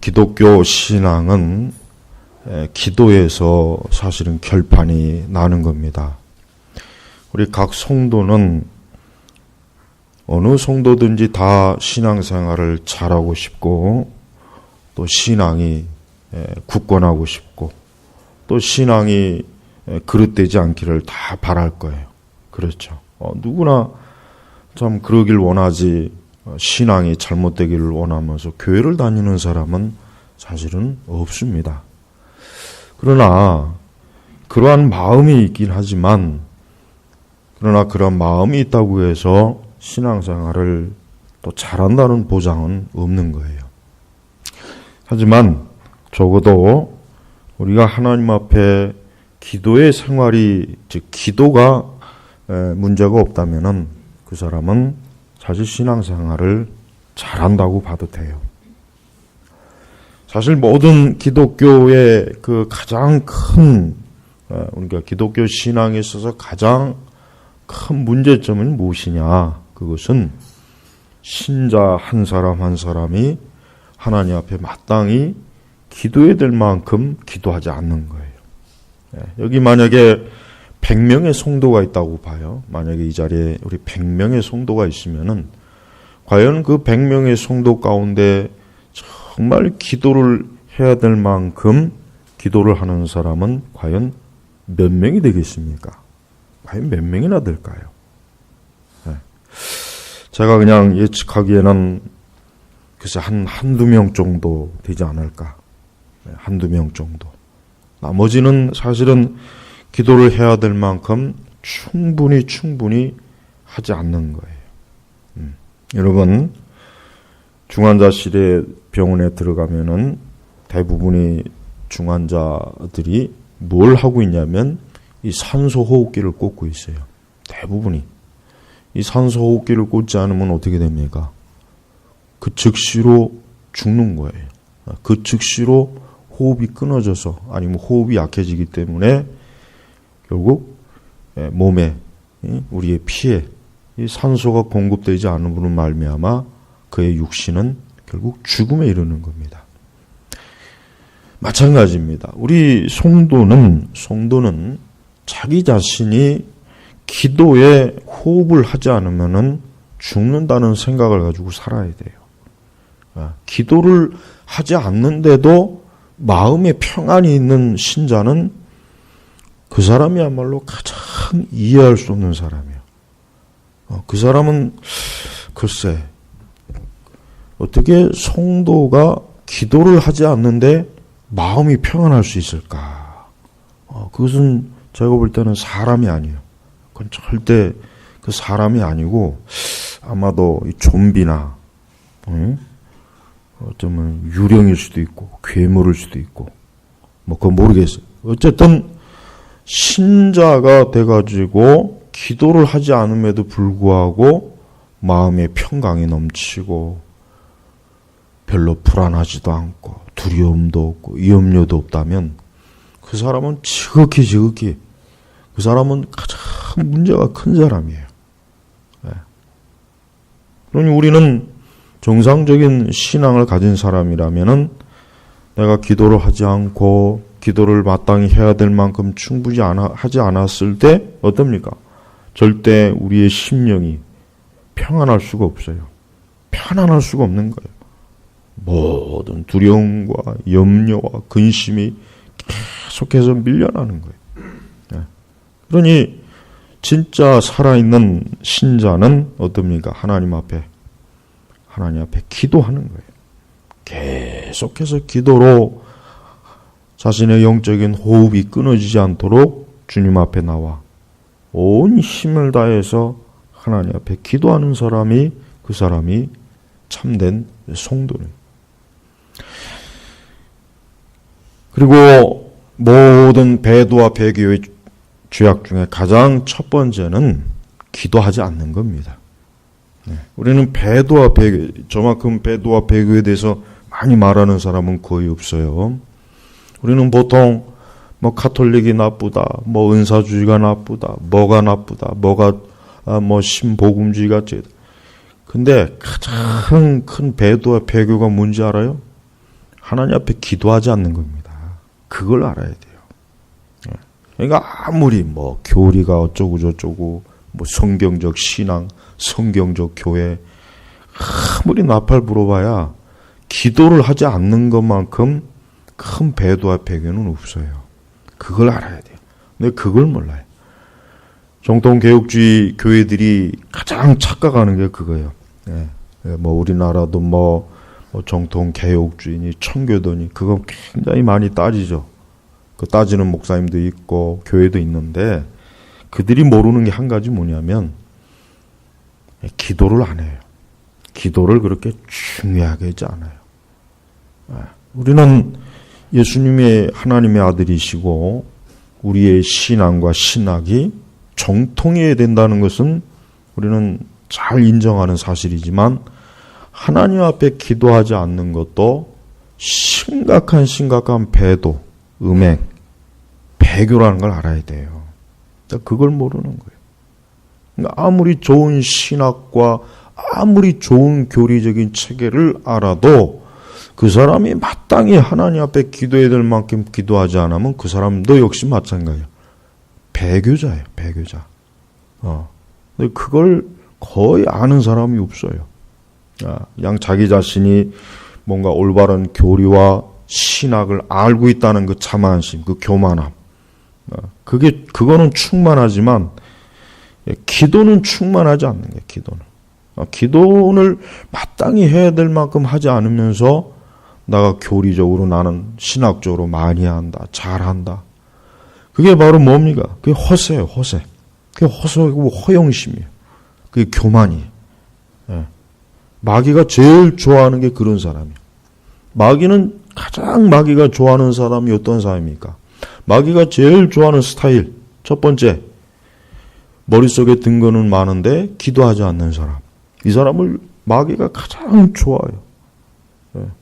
기독교 신앙은 기도에서 사실은 결판이 나는 겁니다. 우리 각 성도는 어느 성도든지 다 신앙생활을 잘하고 싶고 또 신앙이 굳건하고 싶고 또 신앙이 그릇되지 않기를 다 바랄 거예요. 그렇죠. 누구나 참 그러길 원하지 신앙이 잘못되기를 원하면서 교회를 다니는 사람은 사실은 없습니다. 그러나 그러한 마음이 있긴 하지만 그러나 그런 마음이 있다고 해서 신앙생활을 또 잘한다는 보장은 없는 거예요. 하지만 적어도 우리가 하나님 앞에 기도의 생활이 즉 기도가 문제가 없다면은 그 사람은 사실 신앙생활을 잘한다고 봐도 돼요. 사실 모든 기독교의 그 가장 큰 우리가 기독교 신앙에 있어서 가장 큰 문제점은 무엇이냐? 그것은 신자 한 사람 한 사람이 하나님 앞에 마땅히 기도해야 될 만큼 기도하지 않는 거예요. 여기 만약에 100명의 성도가 있다고 봐요. 만약에 이 자리에 우리 100명의 성도가 있으면은 과연 그 100명의 성도 가운데 정말 기도를 해야 될 만큼 기도를 하는 사람은 과연 몇 명이 되겠습니까? 과연 몇 명이나 될까요? 제가 그냥 예측하기에는 글쎄 한두 명 정도 되지 않을까. 한두 명 정도. 나머지는 사실은 기도를 해야 될 만큼 충분히 하지 않는 거예요. 여러분, 중환자실에 병원에 들어가면은 대부분이 중환자들이 뭘 하고 있냐면 이 산소 호흡기를 꽂고 있어요. 대부분이. 이 산소 호흡기를 꽂지 않으면 어떻게 됩니까? 그 즉시로 죽는 거예요. 그 즉시로 호흡이 끊어져서 아니면 호흡이 약해지기 때문에 결국 몸에 우리의 피에 이 산소가 공급되지 않음으로 말미암아 그의 육신은 결국 죽음에 이르는 겁니다. 마찬가지입니다. 우리 성도는 자기 자신이 기도에 호흡을 하지 않으면은 죽는다는 생각을 가지고 살아야 돼요. 기도를 하지 않는데도 마음에 평안이 있는 신자는 그 사람이야말로 가장 이해할 수 없는 사람이에요. 그 사람은 글쎄 어떻게 성도가 기도를 하지 않는데 마음이 평안할 수 있을까? 그것은 제가 볼 때는 사람이 아니에요. 그건 절대 그 사람이 아니고 아마도 이 좀비나 어쩌면 유령일 수도 있고 괴물일 수도 있고 그건 모르겠어요. 어쨌든 신자가 돼가지고 기도를 하지 않음에도 불구하고 마음에 평강이 넘치고 별로 불안하지도 않고 두려움도 없고 염려도 없다면 그 사람은 지극히 그 사람은 가장 문제가 큰 사람이에요. 그러니 우리는 정상적인 신앙을 가진 사람이라면은 내가 기도를 하지 않고 기도를 마땅히 해야 될 만큼 충분히 하지 않았을 때 어떻습니까? 절대 우리의 심령이 평안할 수가 없어요. 편안할 수가 없는 거예요. 모든 두려움과 염려와 근심이 계속해서 밀려나는 거예요. 그러니 진짜 살아있는 신자는 어떻습니까? 하나님 앞에 기도하는 거예요. 계속해서 기도로 자신의 영적인 호흡이 끊어지지 않도록 주님 앞에 나와 온 힘을 다해서 하나님 앞에 기도하는 사람이 그 사람이 참된 성도는. 그리고 모든 배도와 배교의 죄악 중에 가장 첫 번째는 기도하지 않는 겁니다. 우리는 배도와 배교, 저만큼 배도와 배교에 대해서 많이 말하는 사람은 거의 없어요. 우리는 보통 카톨릭이 나쁘다, 은사주의가 나쁘다, 뭐가 나쁘다, 신복음주의가 죄다. 근데 가장 큰 배도와 배교가 뭔지 알아요? 하나님 앞에 기도하지 않는 겁니다. 그걸 알아야 돼요. 그러니까 아무리 뭐 교리가 어쩌고 저쩌고 뭐 성경적 신앙, 성경적 교회 아무리 나팔 불어봐야 기도를 하지 않는 것만큼 큰 배도와 배교는 없어요. 그걸 알아야 돼요. 근데 그걸 몰라요. 정통 개혁주의 교회들이 가장 착각하는 게 그거예요. 뭐 우리나라도 뭐 정통 개혁주의니 청교도니 그거 굉장히 많이 따지죠. 그 따지는 목사님도 있고 교회도 있는데 그들이 모르는 게 한 가지 뭐냐면 기도를 안 해요. 기도를 그렇게 중요하게 하지 않아요. 우리는 예수님의 하나님의 아들이시고 우리의 신앙과 신학이 정통해야 된다는 것은 우리는 잘 인정하는 사실이지만 하나님 앞에 기도하지 않는 것도 심각한 배도, 음행, 배교라는 걸 알아야 돼요. 그걸 모르는 거예요. 그러니까 아무리 좋은 신학과 아무리 좋은 교리적인 체계를 알아도 그 사람이 마땅히 하나님 앞에 기도해야 될 만큼 기도하지 않으면 그 사람도 역시 마찬가지예요. 배교자예요, 배교자. 근데 그걸 거의 아는 사람이 없어요. 그냥 자기 자신이 뭔가 올바른 교리와 신학을 알고 있다는 그 자만심, 그 교만함. 그거는 충만하지만 기도는 충만하지 않는 거예요, 기도는. 기도를 마땅히 해야 될 만큼 하지 않으면서 내가 교리적으로 나는 신학적으로 많이 한다, 잘한다. 그게 바로 뭡니까? 그게 허세예요, 허세. 그게 허세고 허영심이에요. 그게 교만이에요. 마귀가 제일 좋아하는 게 그런 사람이에요. 마귀는 가장 마귀가 좋아하는 사람이 어떤 사람입니까? 마귀가 제일 좋아하는 스타일. 첫 번째, 머릿속에 든 거는 많은데 기도하지 않는 사람. 이 사람을 마귀가 가장 좋아해요.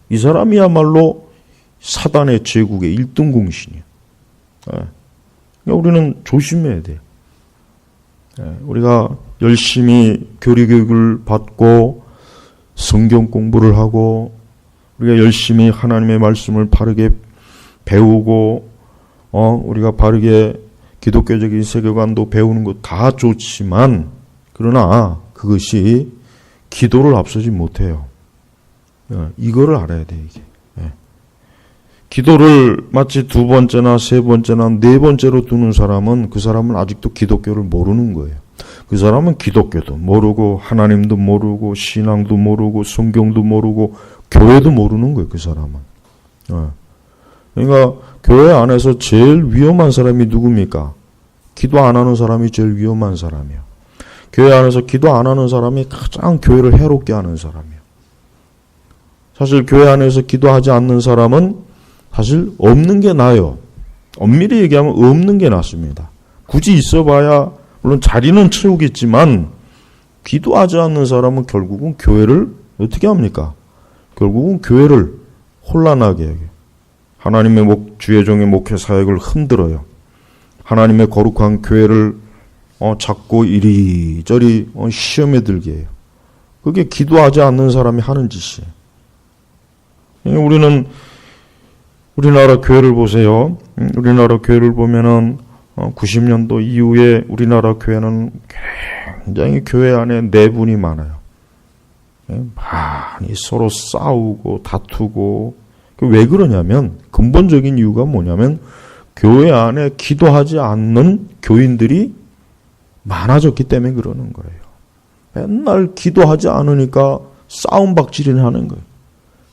이 사람이야말로 사단의 제국의 1등 공신이에요. 그러니까 우리는 조심해야 돼요. 우리가 열심히 교리교육을 받고 성경 공부를 하고 우리가 열심히 하나님의 말씀을 바르게 배우고 우리가 바르게 기독교적인 세계관도 배우는 것 다 좋지만 그러나 그것이 기도를 앞서지 못해요. 이거를 알아야 돼요, 이게. 기도를 마치 두 번째나 세 번째나 네 번째로 두는 사람은 그 사람은 아직도 기독교를 모르는 거예요. 그 사람은 기독교도 모르고 하나님도 모르고 신앙도 모르고 성경도 모르고 교회도 모르는 거예요, 그 사람은. 그러니까 교회 안에서 제일 위험한 사람이 누굽니까? 기도 안 하는 사람이 제일 위험한 사람이에요. 교회 안에서 기도 안 하는 사람이 가장 교회를 해롭게 하는 사람이에요. 사실 교회 안에서 기도하지 않는 사람은 사실 없는 게 나아요. 엄밀히 얘기하면 없는 게 낫습니다. 굳이 있어봐야 물론 자리는 채우겠지만 기도하지 않는 사람은 결국은 교회를 어떻게 합니까? 결국은 교회를 혼란하게 해요. 하나님의 주의 종의 목회 사역을 흔들어요. 하나님의 거룩한 교회를 자꾸 이리저리 시험에 들게 해요. 그게 기도하지 않는 사람이 하는 짓이에요. 우리는 우리나라 교회를 보세요. 우리나라 교회를 보면은 90년도 이후에 우리나라 교회는 굉장히 교회 안에 내분이 많아요. 많이 서로 싸우고 다투고. 왜 그러냐면 근본적인 이유가 뭐냐면 교회 안에 기도하지 않는 교인들이 많아졌기 때문에 그러는 거예요. 맨날 기도하지 않으니까 싸움박질을 하는 거예요.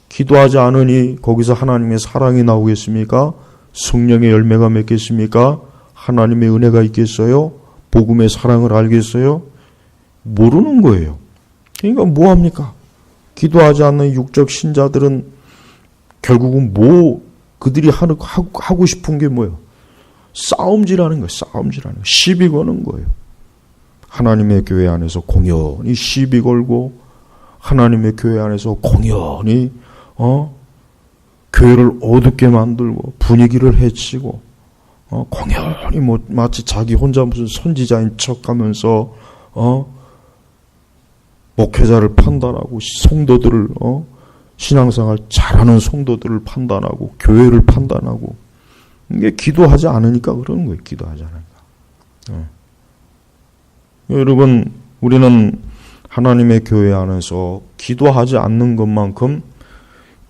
기도하지 않으니 거기서 하나님의 사랑이 나오겠습니까? 성령의 열매가 맺겠습니까? 하나님의 은혜가 있겠어요? 복음의 사랑을 알겠어요? 모르는 거예요. 그러니까 뭐 합니까? 기도하지 않는 육적 신자들은 결국은 그들이 하고 싶은 게 뭐예요? 싸움질하는 거예요. 싸움질하는 거예요. 시비 거는 거예요. 하나님의 교회 안에서 공연히 시비 걸고 하나님의 교회 안에서 공연히 교회를 어둡게 만들고 분위기를 해치고 공연히 마치 자기 혼자 무슨 선지자인 척하면서 목회자를 판단하고 성도들을 신앙생활 잘하는 성도들을 판단하고 교회를 판단하고 이게 기도하지 않으니까 그러는 거예요. 기도하지 않으니까. 여러분 우리는 하나님의 교회 안에서 기도하지 않는 것만큼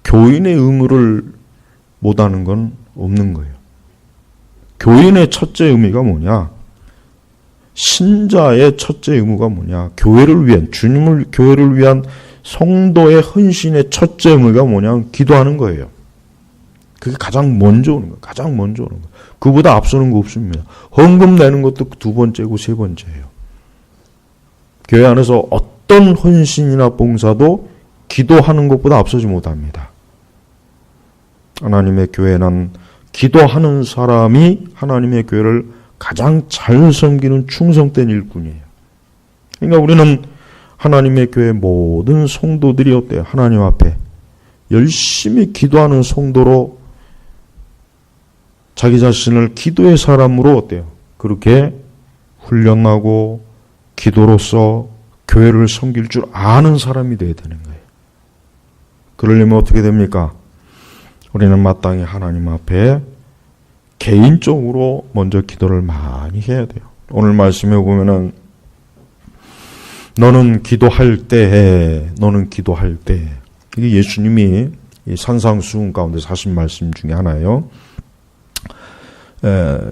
교인의 의무를 못하는 건 없는 거예요. 교인의 첫째 의미가 뭐냐? 신자의 첫째 의무가 뭐냐? 교회를 위한 교회를 위한 성도의 헌신의 첫째 의무가 뭐냐? 기도하는 거예요. 그게 가장 먼저 오는 거예요. 가장 먼저 오는 거예요. 그보다 앞서는 거 없습니다. 헌금 내는 것도 두 번째고 세 번째예요. 교회 안에서 어떤 헌신이나 봉사도 기도하는 것보다 앞서지 못합니다. 하나님의 교회는 기도하는 사람이 하나님의 교회를 가장 잘 섬기는 충성된 일꾼이에요. 그러니까 우리는 하나님의 교회 모든 성도들이 어때요? 하나님 앞에 열심히 기도하는 성도로 자기 자신을 기도의 사람으로 어때요? 그렇게 훈련하고 기도로서 교회를 섬길 줄 아는 사람이 되어야 되는 거예요. 그러려면 어떻게 됩니까? 우리는 마땅히 하나님 앞에 개인적으로 먼저 기도를 많이 해야 돼요. 오늘 말씀에 보면은 너는 기도할 때 이게 예수님이 이 산상수훈 가운데서 하신 말씀 중에 하나예요.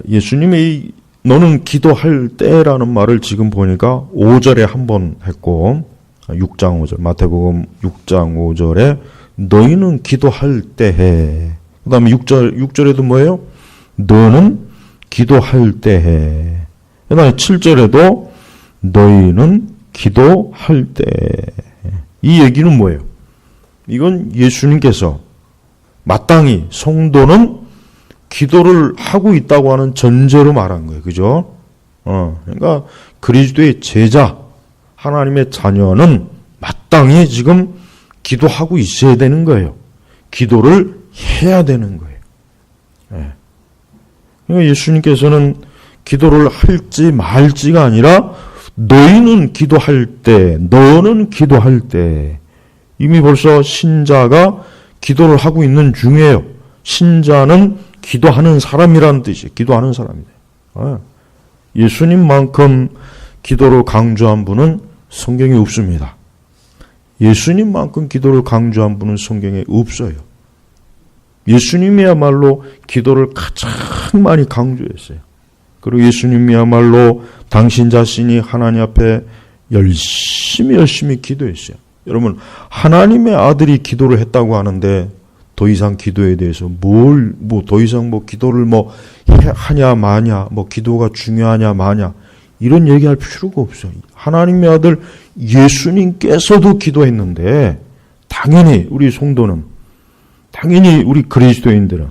예수님이 너는 기도할 때라는 말을 지금 보니까 5절에 한 번 했고 6장 5절 마태복음 6장 5절에 너희는 기도할 때 해. 그 다음에 6절에도 뭐예요? 너는 기도할 때 해. 그 다음에 7절에도 너희는 기도할 때. 이 얘기는 뭐예요? 이건 예수님께서 마땅히 성도는 기도를 하고 있다고 하는 전제로 말한 거예요. 그죠? 그러니까 그리스도의 제자, 하나님의 자녀는 마땅히 지금 기도하고 있어야 되는 거예요. 기도를 해야 되는 거예요. 그러니까 예수님께서는 기도를 할지 말지가 아니라 너희는 기도할 때, 너는 기도할 때 이미 벌써 신자가 기도를 하고 있는 중이에요. 신자는 기도하는 사람이라는 뜻이에요. 기도하는 사람이에요. 예수님만큼 기도를 강조한 분은 성경에 없습니다. 예수님만큼 기도를 강조한 분은 성경에 없어요. 예수님이야말로 기도를 가장 많이 강조했어요. 그리고 예수님이야말로 당신 자신이 하나님 앞에 열심히 기도했어요. 여러분, 하나님의 아들이 기도를 했다고 하는데 더 이상 기도에 대해서 더 이상 기도를 하냐 마냐, 기도가 중요하냐 마냐 이런 얘기할 필요가 없어요. 하나님의 아들 예수님께서도 기도했는데 당연히 우리 성도는, 당연히 우리 그리스도인들은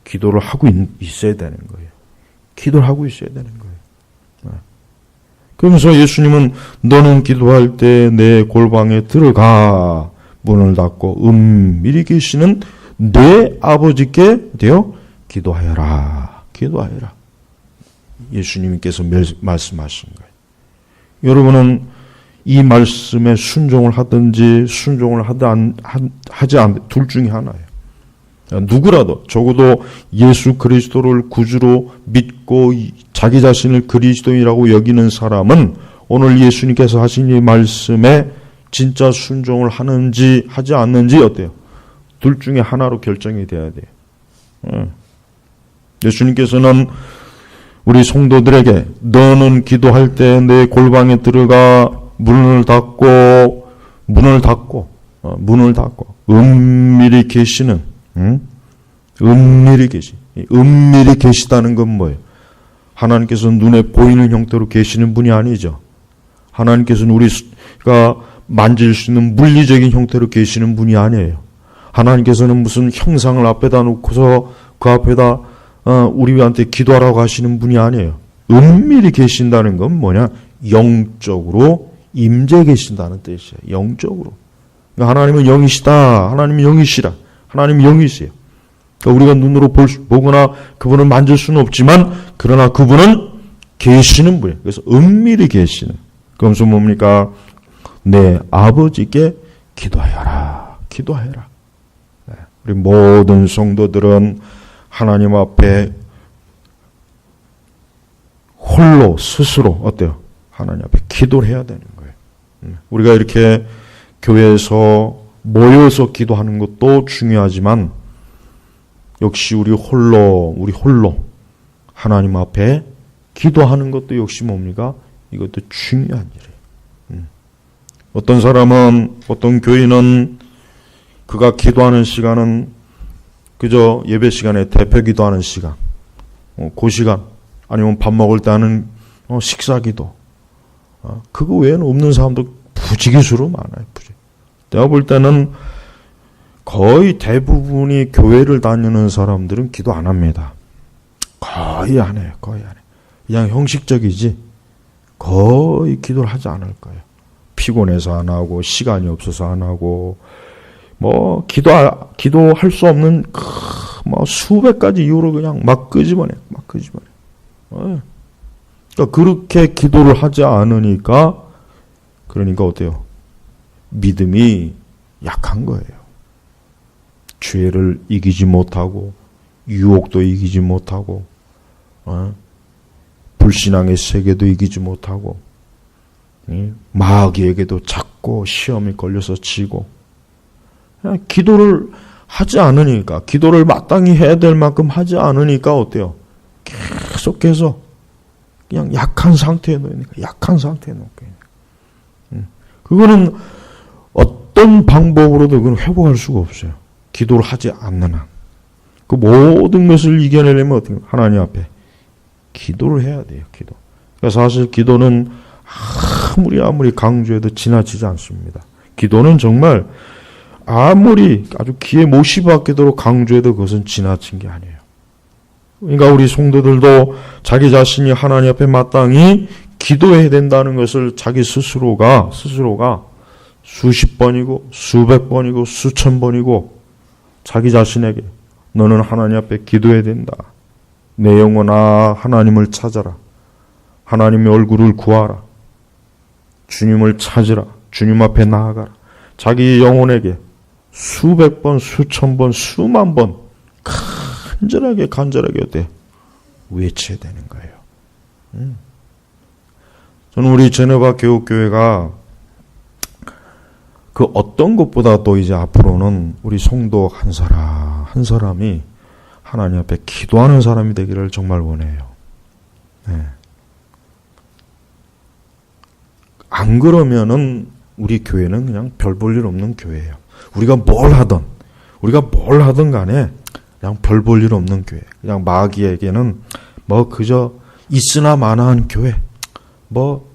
기도를 하고 있어야 되는 거예요. 기도를 하고 있어야 되는 거예요. 그러면서 예수님은 너는 기도할 때 내 골방에 들어가 문을 닫고 은밀히 계시는 내 아버지께 기도하여라. 기도하여라. 예수님께서 말씀하신 거예요. 여러분은 이 말씀에 순종을 하든지 순종을 하지 않 둘 중에 하나예요. 누구라도 적어도 예수 그리스도를 구주로 믿고 자기 자신을 그리스도인이라고 여기는 사람은 오늘 예수님께서 하신 이 말씀에 진짜 순종을 하는지 하지 않는지 어때요? 둘 중에 하나로 결정이 돼야 돼요. 예수님께서는 우리 성도들에게 너는 기도할 때 내 골방에 들어가 문을 닫고 은밀히 계시는 은밀히 계시다는 건 뭐예요? 하나님께서 눈에 보이는 형태로 계시는 분이 아니죠. 하나님께서는 우리가 만질 수 있는 물리적인 형태로 계시는 분이 아니에요. 하나님께서는 무슨 형상을 앞에다 놓고서 그 앞에다 우리한테 기도하라고 하시는 분이 아니에요. 은밀히 계신다는 건 뭐냐? 영적으로 임재 계신다는 뜻이에요. 영적으로. 그러니까 하나님은 영이시다. 하나님은 영이시라. 하나님은 영이세요. 그러니까 우리가 눈으로 보거나 그분을 만질 수는 없지만 그러나 그분은 계시는 분이에요. 그래서 은밀히 계시는. 그러면서 뭡니까? 내 아버지께 기도하여라. 기도해라. 우리 모든 성도들은 하나님 앞에 홀로 스스로 어때요? 하나님 앞에 기도를 해야 되는 거예요. 우리가 이렇게 교회에서 모여서 기도하는 것도 중요하지만 역시 우리 홀로 하나님 앞에 기도하는 것도 역시 뭡니까? 이것도 중요한 일이에요. 어떤 사람은, 어떤 교인은 그가 기도하는 시간은 그저 예배 시간에 대표 기도하는 시간, 그 시간, 아니면 밥 먹을 때 하는 식사 기도, 그거 외에는 없는 사람도 부지기수로 많아요. 내가 볼 때는 거의 대부분이 교회를 다니는 사람들은 기도 안 합니다. 거의 안 해요. 그냥 형식적이지 거의 기도를 하지 않을 거예요. 피곤해서 안 하고, 시간이 없어서 안 하고, 뭐 기도할 수 없는 수백 가지 이유로 그냥 막 끄집어내. 그러니까 그렇게 기도를 하지 않으니까, 그러니까 어때요? 믿음이 약한 거예요. 죄를 이기지 못하고, 유혹도 이기지 못하고, 불신앙의 세계도 이기지 못하고, 마귀에게도 자꾸 시험이 걸려서 지고, 그냥 기도를 하지 않으니까, 기도를 마땅히 해야 될 만큼 하지 않으니까 어때요? 계속해서 그냥 약한 상태에 놓이니까. 그거는 어떤 방법으로도 그건 회복할 수가 없어요. 기도를 하지 않는 한. 그 모든 것을 이겨내려면 어떻게 하나님 앞에 기도를 해야 돼요. 기도. 그러니까 사실 기도는 아무리 강조해도 지나치지 않습니다. 기도는 정말 아무리 아주 귀에 못이 박히도록 강조해도 그것은 지나친 게 아니에요. 그러니까 우리 성도들도 자기 자신이 하나님 앞에 마땅히 기도해야 된다는 것을 자기 스스로가 수십 번이고 수백 번이고 수천 번이고 자기 자신에게 너는 하나님 앞에 기도해야 된다. 내 영혼아 하나님을 찾아라. 하나님의 얼굴을 구하라. 주님을 찾으라. 주님 앞에 나아가라. 자기 영혼에게 수백 번, 수천 번, 수만 번 간절하게 어때? 외쳐야 되는 거예요. 저는 우리 제네바 교육교회가 그 어떤 것보다도 이제 앞으로는 우리 성도 한 사람이 하나님 앞에 기도하는 사람이 되기를 정말 원해요. 안 그러면은 우리 교회는 그냥 별 볼 일 없는 교회예요. 우리가 뭘 하든 간에 그냥 별 볼 일 없는 교회. 그냥 마귀에게는 뭐 그저 있으나 마나한 교회. 뭐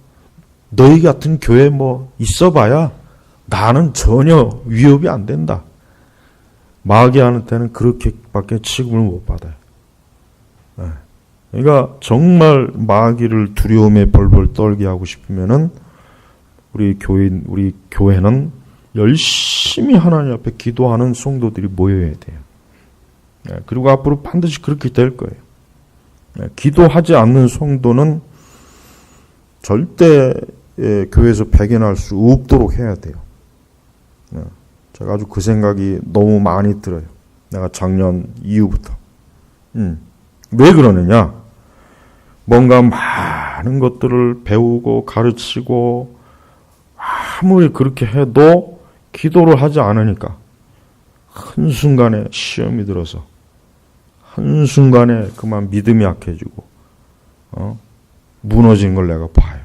너희 같은 교회 뭐 있어봐야 나는 전혀 위협이 안 된다. 마귀한테는 그렇게밖에 취급을 못 받아요. 그러니까 정말 마귀를 두려움에 벌벌 떨게 하고 싶으면은 우리 교회는 열심히 하나님 앞에 기도하는 성도들이 모여야 돼요. 그리고 앞으로 반드시 그렇게 될 거예요. 기도하지 않는 성도는 절대 교회에서 배견할 수 없도록 해야 돼요. 제가 아주 그 생각이 너무 많이 들어요. 내가 작년 이후부터. 왜 그러느냐? 뭔가 많은 것들을 배우고 가르치고 아무리 그렇게 해도 기도를 하지 않으니까 한순간에 시험이 들어서 한순간에 그만 믿음이 약해지고 무너진 걸 내가 봐요.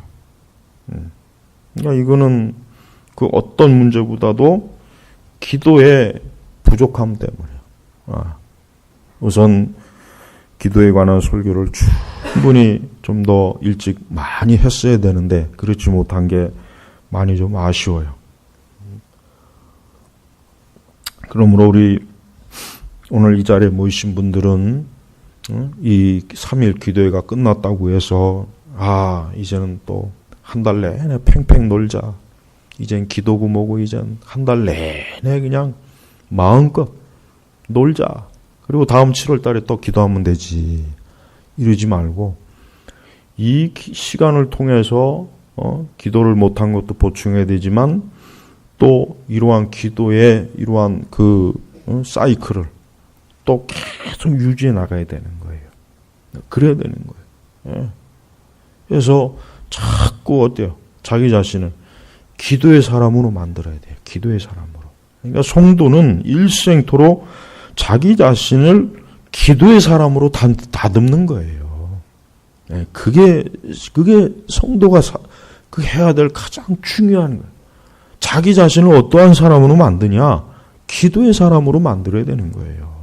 그러니까 이거는 그 어떤 문제보다도 기도의 부족함 때문이에요. 우선 기도에 관한 설교를 충분히 좀 더 일찍 많이 했어야 되는데 그렇지 못한 게 많이 좀 아쉬워요. 그러므로 우리 오늘 이 자리에 모이신 분들은 이 3일 기도회가 끝났다고 해서 이제는 또 한 달 내내 팽팽 놀자. 이젠 기도고 뭐고 이젠 한 달 내내 그냥 마음껏 놀자. 그리고 다음 7월 달에 또 기도하면 되지. 이러지 말고 이 시간을 통해서 기도를 못한 것도 보충해야 되지만 또 이러한 기도의 이러한 그 사이클을 또 계속 유지해 나가야 되는 거예요. 그래야 되는 거예요. 예. 그래서 자꾸 어때요? 자기 자신을 기도의 사람으로 만들어야 돼요. 기도의 사람으로. 그러니까 성도는 일생토록 자기 자신을 기도의 사람으로 다듬는 거예요. 예. 그게 성도가 그 해야 될 가장 중요한 거예요. 자기 자신을 어떠한 사람으로 만드냐? 기도의 사람으로 만들어야 되는 거예요.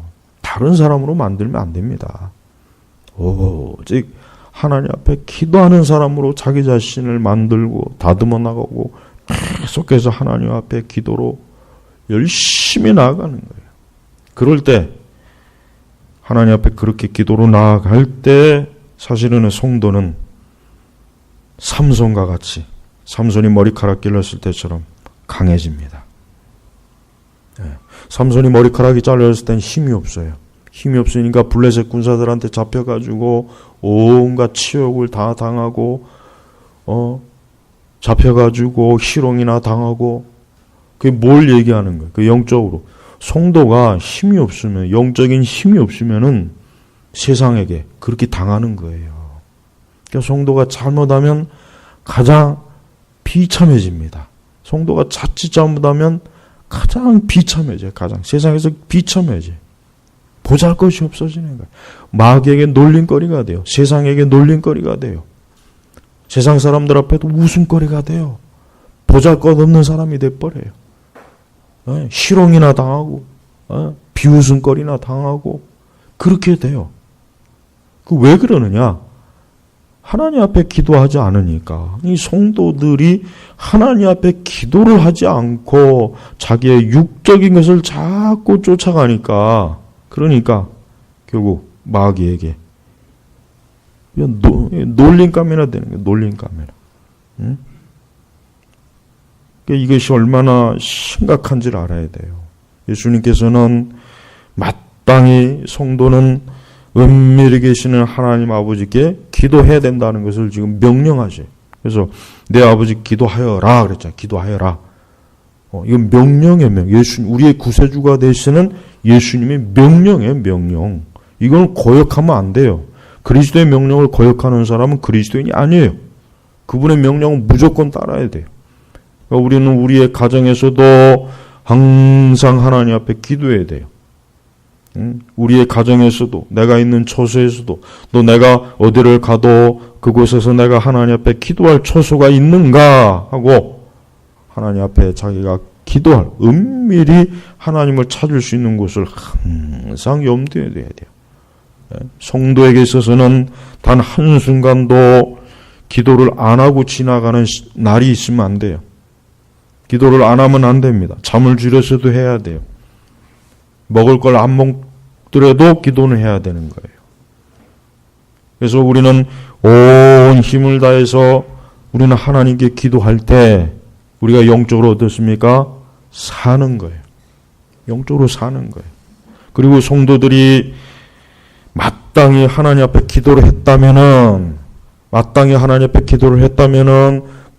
다른 사람으로 만들면 안 됩니다. 오직 하나님 앞에 기도하는 사람으로 자기 자신을 만들고 다듬어 나가고 계속해서 하나님 앞에 기도로 열심히 나아가는 거예요. 그럴 때 하나님 앞에 그렇게 기도로 나아갈 때 사실은 성도는 삼손과 같이 삼손이 머리카락 길렀을 때처럼 강해집니다. 삼손이 머리카락이 잘렸을 땐 힘이 없어요. 힘이 없으니까 블레셋 군사들한테 잡혀가지고 온갖 치욕을 다 당하고 잡혀가지고 희롱이나 당하고 그게 뭘 얘기하는 거예요? 그 영적으로 성도가 힘이 없으면 영적인 힘이 없으면은 세상에게 그렇게 당하는 거예요. 그러니까 성도가 잘못하면 가장 비참해집니다. 성도가 자칫 잘못하면 가장 비참해져요. 가장 세상에서 비참해져요. 보잘것이 없어지는 거예요. 마귀에게 놀림거리가 돼요. 세상에게 놀림거리가 돼요. 세상 사람들 앞에도 웃음거리가 돼요. 보잘것없는 사람이 돼버려요. 희롱이나 당하고 비웃음거리나 당하고 그렇게 돼요. 그 왜 그러느냐? 하나님 앞에 기도하지 않으니까. 이 성도들이 하나님 앞에 기도를 하지 않고 자기의 육적인 것을 자꾸 쫓아가니까 그러니까 결국 마귀에게 놀림감이나 되는 거예요. 놀림감이나. 응? 그러니까 이것이 얼마나 심각한지를 알아야 돼요. 예수님께서는 마땅히 성도는 은밀히 계시는 하나님 아버지께 기도해야 된다는 것을 지금 명령하셔요. 그래서 내 아버지 기도하여라 그랬잖아요. 기도하여라. 이건 명령이에요. 우리의 구세주가 되시는 예수님의 명령이에요. 명령. 이걸 거역하면 안 돼요. 그리스도의 명령을 거역하는 사람은 그리스도인이 아니에요. 그분의 명령은 무조건 따라야 돼요. 그러니까 우리는 우리의 가정에서도 항상 하나님 앞에 기도해야 돼요. 우리의 가정에서도 내가 있는 처소에서도 또 내가 어디를 가도 그곳에서 내가 하나님 앞에 기도할 처소가 있는가 하고 하나님 앞에 자기가 기도할 은밀히 하나님을 찾을 수 있는 곳을 항상 염두에 둬야 돼요. 성도에게 있어서는 단 한순간도 기도를 안 하고 지나가는 날이 있으면 안 돼요. 기도를 안 하면 안 됩니다. 잠을 줄여서도 해야 돼요. 먹을 걸 안 먹더라도 기도는 해야 되는 거예요. 그래서 우리는 온 힘을 다해서 우리는 하나님께 기도할 때 우리가 영적으로 어떻습니까? 사는 거예요. 영적으로 사는 거예요. 그리고 성도들이 마땅히 하나님 앞에 기도를 했다면은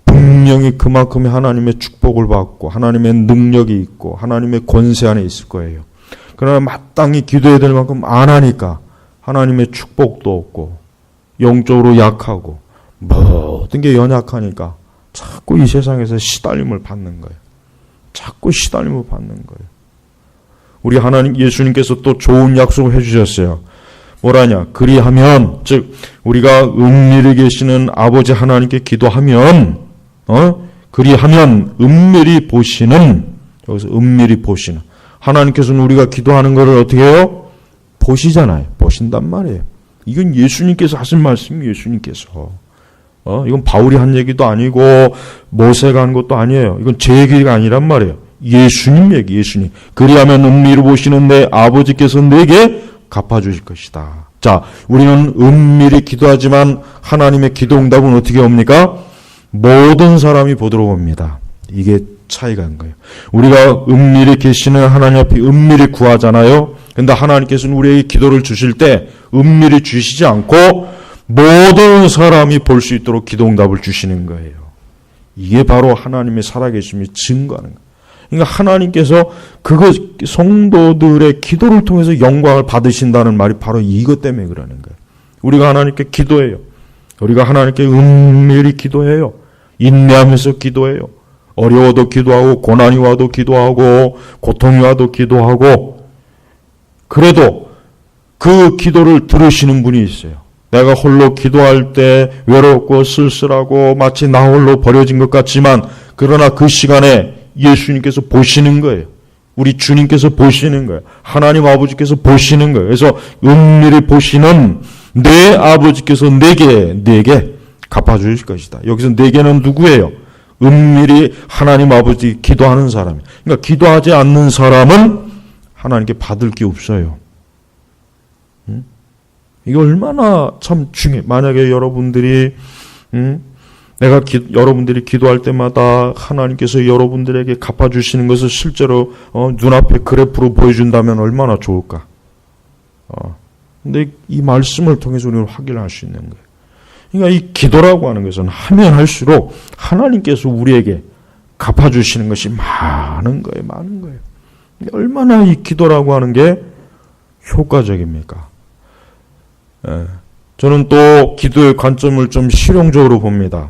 분명히 그만큼의 하나님의 축복을 받고 하나님의 능력이 있고 하나님의 권세 안에 있을 거예요. 그러나 마땅히 기도해야 될 만큼 안 하니까 하나님의 축복도 없고 영적으로 약하고 모든 게 연약하니까 자꾸 이 세상에서 시달림을 받는 거예요. 자꾸 시달림을 받는 거예요. 우리 하나님 예수님께서 또 좋은 약속을 해주셨어요. 뭐라냐? 그리하면 즉 우리가 은밀히 계시는 아버지 하나님께 기도하면 그리하면 은밀히 보시는 여기서 은밀히 보시는 하나님께서는 우리가 기도하는 것을 어떻게 해요? 보시잖아요. 보신단 말이에요. 이건 예수님께서 하신 말씀이에요. 예수님께서. 이건 바울이 한 얘기도 아니고 모세가 한 것도 아니에요. 이건 제 얘기가 아니란 말이에요. 예수님 얘기, 예수님. 그리하면 은밀히 보시는 내 아버지께서 내게 갚아주실 것이다. 자, 우리는 은밀히 기도하지만 하나님의 기도 응답은 어떻게 옵니까? 모든 사람이 보도록 옵니다. 이게 차이가 한 거예요. 우리가 은밀히 계시는 하나님 앞에 은밀히 구하잖아요. 근데 하나님께서는 우리에게 기도를 주실 때 은밀히 주시지 않고 모든 사람이 볼 수 있도록 기도 응답을 주시는 거예요. 이게 바로 하나님의 살아계심이 증거하는 거예요. 그러니까 하나님께서 성도들의 기도를 통해서 영광을 받으신다는 말이 바로 이것 때문에 그러는 거예요. 우리가 하나님께 기도해요. 우리가 하나님께 은밀히 기도해요. 인내하면서 기도해요. 어려워도 기도하고 고난이 와도 기도하고 고통이 와도 기도하고, 그래도 그 기도를 들으시는 분이 있어요. 내가 홀로 기도할 때 외롭고 쓸쓸하고 마치 나 홀로 버려진 것 같지만, 그러나 그 시간에 예수님께서 보시는 거예요. 우리 주님께서 보시는 거예요. 하나님 아버지께서 보시는 거예요. 그래서 은밀히 보시는 내 아버지께서 내게 갚아주실 것이다. 여기서 내게는 누구예요? 은밀히 하나님 아버지 기도하는 사람이에요. 그러니까 기도하지 않는 사람은 하나님께 받을 게 없어요. 이거 얼마나 참 중요해. 만약에 여러분들이 여러분들이 기도할 때마다 하나님께서 여러분들에게 갚아주시는 것을 실제로 눈앞에 그래프로 보여준다면 얼마나 좋을까. 근데 이 말씀을 통해서 우리는 확인할 수 있는 거예요. 그러니까 이 기도라고 하는 것은 하면 할수록 하나님께서 우리에게 갚아주시는 것이 많은 거예요. 많은 거예요. 얼마나 이 기도라고 하는 게 효과적입니까? 저는 또 기도의 관점을 좀 실용적으로 봅니다.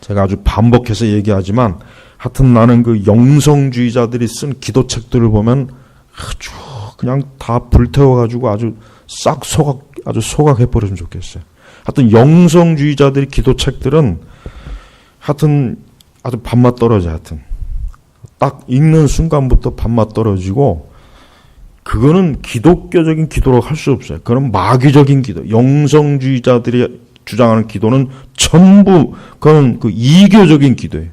제가 아주 반복해서 얘기하지만 하여튼 나는 그 영성주의자들이 쓴 기도책들을 보면 아주 그냥 다 불태워가지고 아주 소각해버리면 좋겠어요. 하여튼 영성주의자들의 기도책들은 하여튼 아주 밥맛 떨어져요. 하여튼 딱 읽는 순간부터 밥맛 떨어지고, 그거는 기독교적인 기도라고 할 수 없어요. 그건 마귀적인 기도. 영성주의자들이 주장하는 기도는 전부 그건 그 이교적인 기도예요.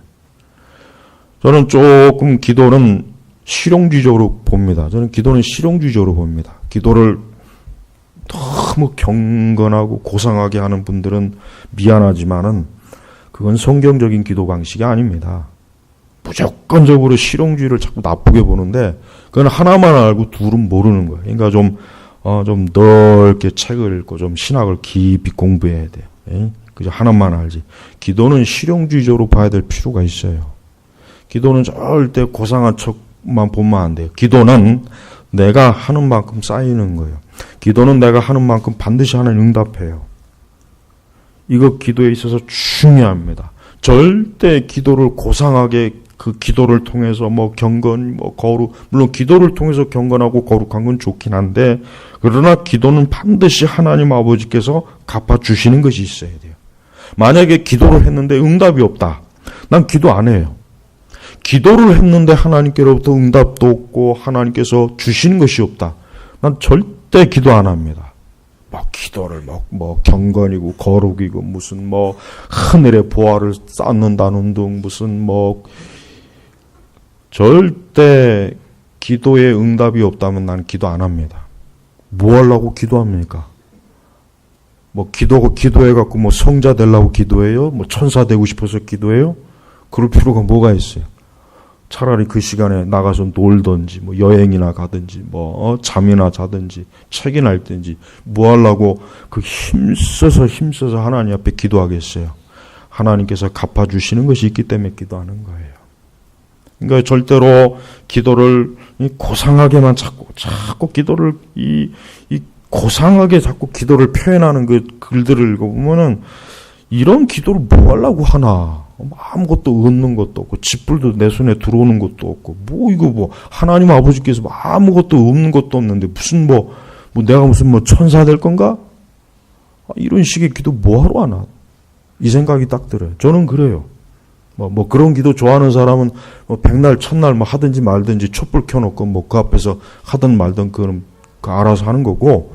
저는 조금 기도는 실용주의적으로 봅니다. 저는 기도는 실용주의적으로 봅니다. 기도를 너무 경건하고 고상하게 하는 분들은 미안하지만은 그건 성경적인 기도 방식이 아닙니다. 무조건적으로 실용주의를 자꾸 나쁘게 보는데 그건 하나만 알고 둘은 모르는 거예요. 그러니까 좀 넓게 책을 읽고 좀 신학을 깊이 공부해야 돼요. 예? 그저 하나만 알지. 기도는 실용주의적으로 봐야 될 필요가 있어요. 기도는 절대 고상한 척만 보면 안 돼요. 기도는 내가 하는 만큼 쌓이는 거예요. 기도는 내가 하는 만큼 반드시 하나님 응답해요. 이거 기도에 있어서 중요합니다. 절대 기도를 고상하게 그 기도를 통해서 경건, 거룩, 물론 기도를 통해서 경건하고 거룩한 건 좋긴 한데, 그러나 기도는 반드시 하나님 아버지께서 갚아주시는 것이 있어야 돼요. 만약에 기도를 했는데 응답이 없다. 난 기도 안 해요. 기도를 했는데 하나님께로부터 응답도 없고 하나님께서 주시는 것이 없다. 난 절대 기도 안 합니다. 기도를 경건이고 거룩이고 무슨 하늘의 보화를 쌓는다는 등 무슨 절대 기도에 응답이 없다면 난 기도 안 합니다. 뭐 하려고 기도합니까? 기도해갖고 성자 되려고 기도해요? 천사 되고 싶어서 기도해요? 그럴 필요가 뭐가 있어요? 차라리 그 시간에 나가서 놀든지, 여행이나 가든지, 잠이나 자든지, 책이나 읽든지, 뭐 하려고 힘써서 하나님 앞에 기도하겠어요? 하나님께서 갚아주시는 것이 있기 때문에 기도하는 거예요. 그러니까 절대로 기도를 고상하게만 자꾸 기도를 고상하게 자꾸 기도를 표현하는 그 글들을 읽어보면은 이런 기도를 뭐 하려고 하나? 아무것도 얻는 것도 없고 짓불도 내 손에 들어오는 것도 없고 하나님 아버지께서 아무것도 없는 것도 없는데 무슨 내가 무슨 천사 될 건가? 이런 식의 기도 뭐 하러 하나? 이 생각이 딱 들어요. 저는 그래요. 그런 기도 좋아하는 사람은 백날 첫날 하든지 말든지 촛불 켜놓고 그 앞에서 하든 말든 그건 알아서 하는 거고,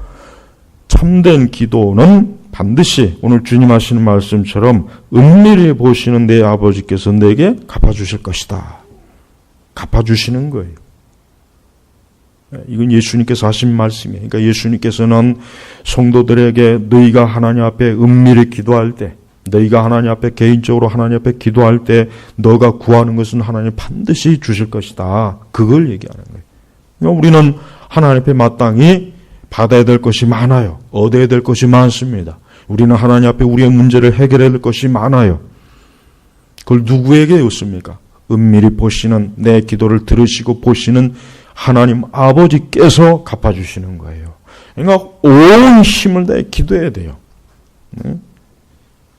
참된 기도는 반드시 오늘 주님 하시는 말씀처럼 은밀히 보시는 내 아버지께서 내게 갚아주실 것이다. 갚아주시는 거예요. 이건 예수님께서 하신 말씀이에요. 그러니까 예수님께서는 성도들에게 너희가 하나님 앞에 은밀히 기도할 때, 너희가 하나님 앞에 개인적으로 하나님 앞에 기도할 때 너가 구하는 것은 하나님 반드시 주실 것이다. 그걸 얘기하는 거예요. 그러니까 우리는 하나님 앞에 마땅히 받아야 될 것이 많아요. 얻어야 될 것이 많습니다. 우리는 하나님 앞에 우리의 문제를 해결해야 될 것이 많아요. 그걸 누구에게 얻습니까? 은밀히 보시는, 내 기도를 들으시고 보시는 하나님 아버지께서 갚아주시는 거예요. 그러니까 온 힘을 다해 기도해야 돼요.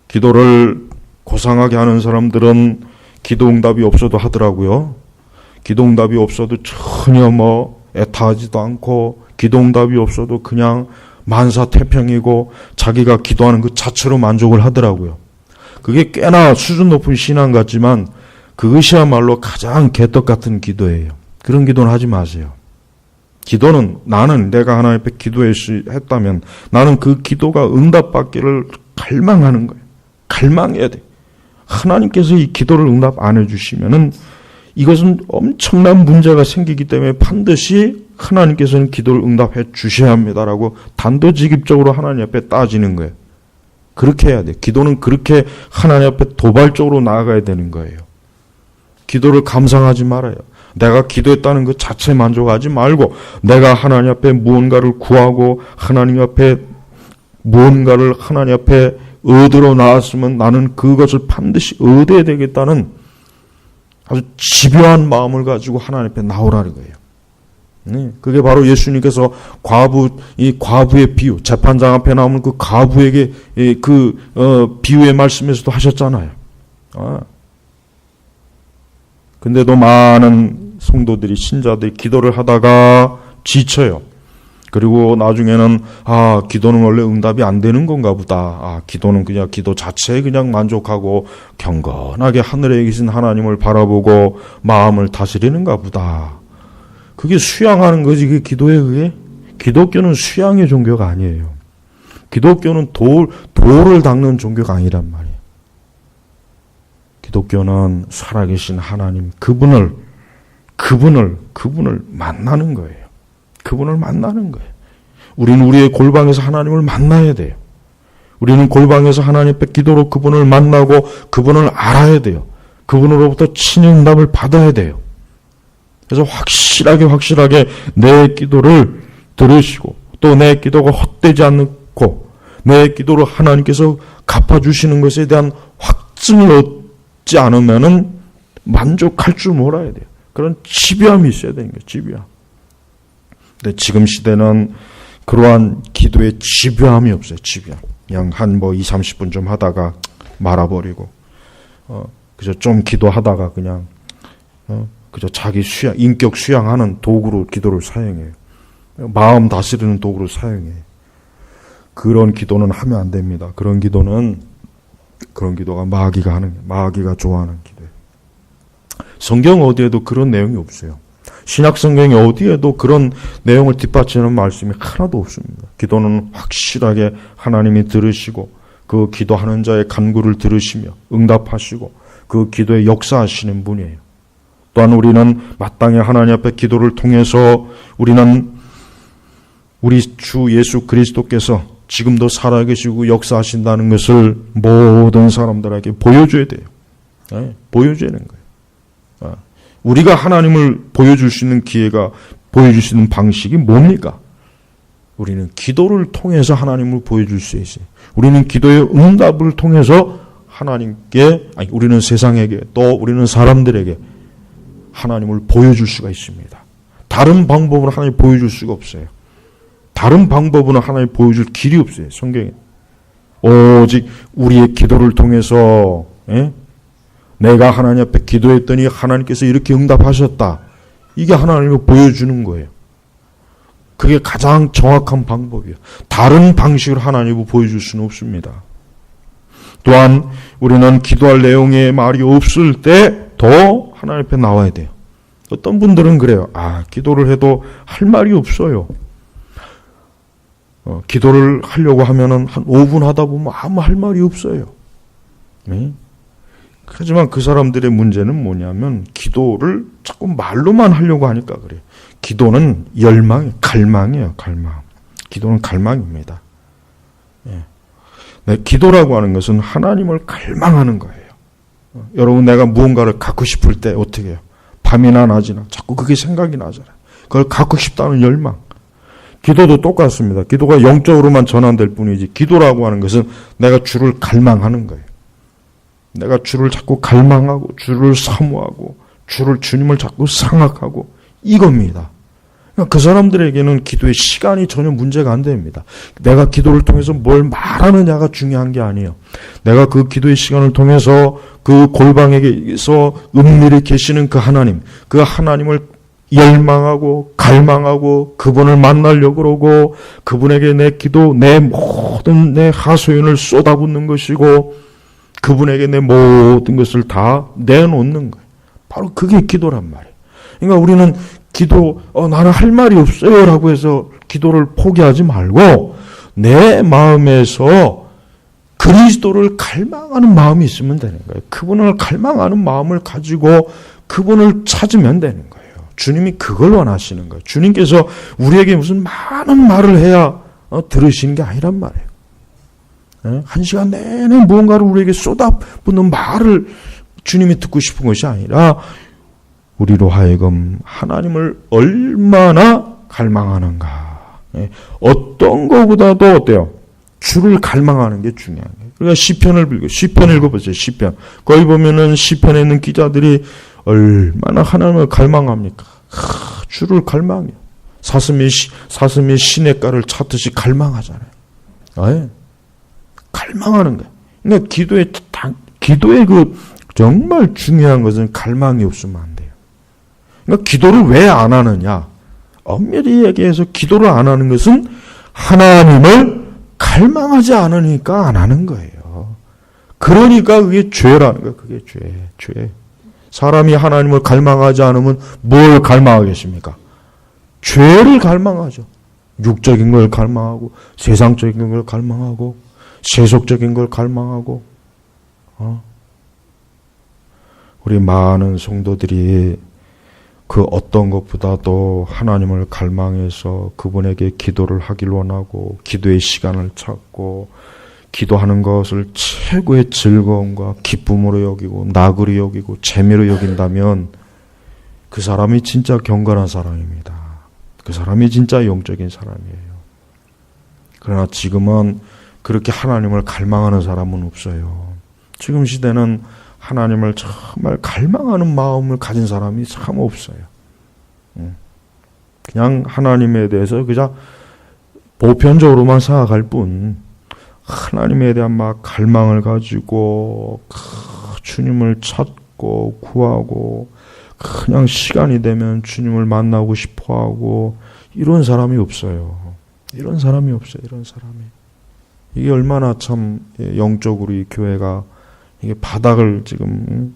기도를 고상하게 하는 사람들은 기도 응답이 없어도 하더라고요. 기도 응답이 없어도 전혀 애타하지도 않고, 기도 응답이 없어도 그냥 만사태평이고 자기가 기도하는 그 자체로 만족을 하더라고요. 그게 꽤나 수준 높은 신앙 같지만 그것이야말로 가장 개떡 같은 기도예요. 그런 기도는 하지 마세요. 기도는, 나는 내가 하나님 앞에 기도했다면 나는 그 기도가 응답받기를 갈망하는 거예요. 갈망해야 돼. 하나님께서 이 기도를 응답 안 해주시면은 이것은 엄청난 문제가 생기기 때문에 반드시 하나님께서는 기도를 응답해 주셔야 합니다라고 단도직입적으로 하나님 앞에 따지는 거예요. 그렇게 해야 돼. 기도는 그렇게 하나님 앞에 도발적으로 나아가야 되는 거예요. 기도를 감상하지 말아요. 내가 기도했다는 것 자체에 만족하지 말고, 내가 하나님 앞에 무언가를 구하고 하나님 앞에 무언가를 하나님 앞에 얻으러 나왔으면 나는 그것을 반드시 얻어야 되겠다는 아주 집요한 마음을 가지고 하나님 앞에 나오라는 거예요. 그게 바로 예수님께서 이 과부의 비유, 재판장 앞에 나오는 그 과부에게 비유의 말씀에서도 하셨잖아요. 근데도 많은 성도들이, 신자들이 기도를 하다가 지쳐요. 그리고 나중에는 기도는 원래 응답이 안 되는 건가 보다. 기도는 그냥 기도 자체에 그냥 만족하고 경건하게 하늘에 계신 하나님을 바라보고 마음을 다스리는가 보다. 그게 수양하는 거지, 그게 기도예요, 그게? 기독교는 수양의 종교가 아니에요. 기독교는 돌을 닦는 종교가 아니란 말이에요. 기독교는 살아계신 하나님, 그분을 만나는 거예요. 그분을 만나는 거예요. 우리는 우리의 골방에서 하나님을 만나야 돼요. 우리는 골방에서 하나님 앞에 기도로 그분을 만나고 그분을 알아야 돼요. 그분으로부터 친응답을 받아야 돼요. 그래서 확실하게 내 기도를 들으시고, 또 내 기도가 헛되지 않고 내 기도를 하나님께서 갚아주시는 것에 대한 확증을 얻지 않으면은 만족할 줄 몰라야 돼요. 그런 집요함이 있어야 되는 거예요. 집요함. 근데 지금 시대는 그러한 기도에 집요함이 없어요. 집요함. 그냥 한 20-30분 좀 하다가 말아버리고, 그저 좀 기도하다가 그냥, 그저 자기 인격 수양하는 도구로 기도를 사용해요. 마음 다스리는 도구로 사용해요. 그런 기도는 하면 안 됩니다. 그런 기도가 마귀가 좋아하는 기도예요. 성경 어디에도 그런 내용이 없어요. 신약 성경에 어디에도 그런 내용을 뒷받치는 말씀이 하나도 없습니다. 기도는 확실하게 하나님이 들으시고 그 기도하는 자의 간구를 들으시며 응답하시고 그 기도에 역사하시는 분이에요. 또한 우리는 마땅히 하나님 앞에 기도를 통해서 우리는 우리 주 예수 그리스도께서 지금도 살아계시고 역사하신다는 것을 모든 사람들에게 보여줘야 돼요. 보여줘야 하는 거예요. 우리가 하나님을 보여줄 수 있는 기회가, 보여줄 수 있는 방식이 뭡니까? 우리는 기도를 통해서 하나님을 보여줄 수 있어요. 우리는 기도의 응답을 통해서 우리는 세상에게, 또 우리는 사람들에게 하나님을 보여줄 수가 있습니다. 다른 방법으로 하나님 보여줄 수가 없어요. 다른 방법으로 하나님 보여줄 길이 없어요. 성경에. 오직 우리의 기도를 통해서 내가 하나님 앞에 기도했더니 하나님께서 이렇게 응답하셨다. 이게 하나님을 보여주는 거예요. 그게 가장 정확한 방법이에요. 다른 방식으로 하나님을 보여줄 수는 없습니다. 또한 우리는 기도할 내용의 말이 없을 때 더 하나님 앞에 나와야 돼요. 어떤 분들은 그래요. 기도를 해도 할 말이 없어요. 기도를 하려고 하면은 한 5분 하다 보면 아무 할 말이 없어요. 하지만 그 사람들의 문제는 뭐냐면 기도를 자꾸 말로만 하려고 하니까 그래요. 기도는 갈망이에요. 갈망. 기도는 갈망입니다. 기도라고 하는 것은 하나님을 갈망하는 거예요. 여러분, 내가 무언가를 갖고 싶을 때 어떻게 해요? 밤이나 낮이나 자꾸 그게 생각이 나잖아요. 그걸 갖고 싶다는 열망. 기도도 똑같습니다. 기도가 영적으로만 전환될 뿐이지, 기도라고 하는 것은 내가 주를 갈망하는 거예요. 내가 주를 자꾸 갈망하고 주를 사모하고 주님을 자꾸 생각하고 이겁니다. 그러니까 그 사람들에게는 기도의 시간이 전혀 문제가 안 됩니다. 내가 기도를 통해서 뭘 말하느냐가 중요한 게 아니에요. 내가 그 기도의 시간을 통해서 그 골방에게서 은밀히 계시는 그 하나님을 열망하고 갈망하고 그분을 만나려고 그러고 그분에게 내 기도, 내 모든 내 하소연을 쏟아붓는 것이고 그분에게 내 모든 것을 다 내놓는 거예요. 바로 그게 기도란 말이에요. 그러니까 우리는 기도, 나는 할 말이 없어요 라고 해서 기도를 포기하지 말고 내 마음에서 그리스도를 갈망하는 마음이 있으면 되는 거예요. 그분을 갈망하는 마음을 가지고 그분을 찾으면 되는 거예요. 주님이 그걸 원하시는 거예요. 주님께서 우리에게 무슨 많은 말을 해야 들으시는 게 아니란 말이에요. 한 시간 내내 무언가를 우리에게 쏟아붓는 말을 주님이 듣고 싶은 것이 아니라 우리로 하여금 하나님을 얼마나 갈망하는가. 어떤 것보다도 어때요? 주를 갈망하는 게 중요한 거예요. 그러니까 시편 읽어보세요. 시편. 거기 보면은 시편에 있는 기자들이 얼마나 하나님을 갈망합니까? 주를 갈망해요. 사슴이 시냇가를 찾듯이 갈망하잖아요. 네. 갈망하는 거예요. 그러니까 기도의 그 정말 중요한 것은 갈망이 없으면 안 돼요. 그러니까 기도를 왜 안 하느냐? 엄밀히 얘기해서 기도를 안 하는 것은 하나님을 갈망하지 않으니까 안 하는 거예요. 그러니까 그게 죄라는 거예요. 그게 죄. 사람이 하나님을 갈망하지 않으면 뭘 갈망하겠습니까? 죄를 갈망하죠. 육적인 걸 갈망하고 세상적인 걸 갈망하고 세속적인 걸 갈망하고 우리 많은 성도들이 그 어떤 것보다도 하나님을 갈망해서 그분에게 기도를 하길 원하고 기도의 시간을 찾고 기도하는 것을 최고의 즐거움과 기쁨으로 여기고 나그리 여기고 재미로 여긴다면 그 사람이 진짜 경건한 사람입니다. 그 사람이 진짜 영적인 사람이에요. 그러나 지금은 그렇게 하나님을 갈망하는 사람은 없어요. 지금 시대는 하나님을 정말 갈망하는 마음을 가진 사람이 참 없어요. 그냥 하나님에 대해서 그냥 보편적으로만 생각할 뿐 하나님에 대한 막 갈망을 가지고 주님을 찾고 구하고 그냥 시간이 되면 주님을 만나고 싶어하고 이런 사람이 없어요. 이런 사람이. 이게 얼마나 참 영적으로 이 교회가 이게 바닥을 지금